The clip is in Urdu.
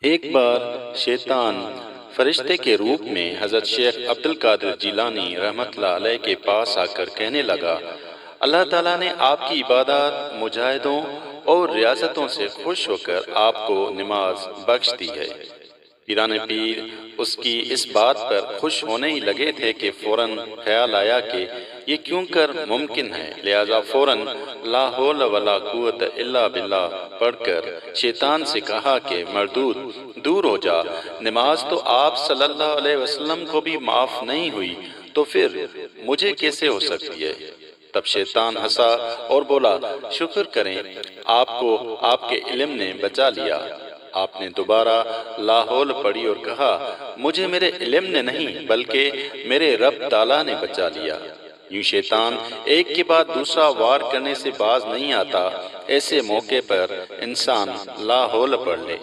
ایک بار شیطان فرشتے کے روپ میں حضرت شیخ عبد القادر جیلانی رحمۃ اللہ علیہ کے پاس آ کر کہنے لگا، اللہ تعالیٰ نے آپ کی عبادات، مجاہدوں اور ریاضتوں سے خوش ہو کر آپ کو نماز بخش دی ہے۔ پیران پیر اس کی اس بات پر خوش ہونے ہی لگے تھے کہ فوراً خیال آیا کہ یہ کیوں کر ممکن ہے، لہذا فوراً لا حول ولا قوت الا باللہ پڑھ کر شیطان سے کہا کہ مردود دور ہو جا، نماز تو آپ صلی اللہ علیہ وسلم کو بھی معاف نہیں ہوئی تو پھر مجھے کیسے ہو سکتی ہے؟ تب شیطان ہنسا اور بولا، شکر کریں آپ کو آپ کے علم نے بچا لیا۔ آپ نے دوبارہ لا حول پڑھی اور کہا، مجھے میرے علم نے نہیں بلکہ میرے رب تعالیٰ نے بچا لیا۔ یوں شیطان ایک کے بعد دوسرا وار کرنے سے باز نہیں آتا۔ ایسے موقع پر انسان لا حول پڑھ لے۔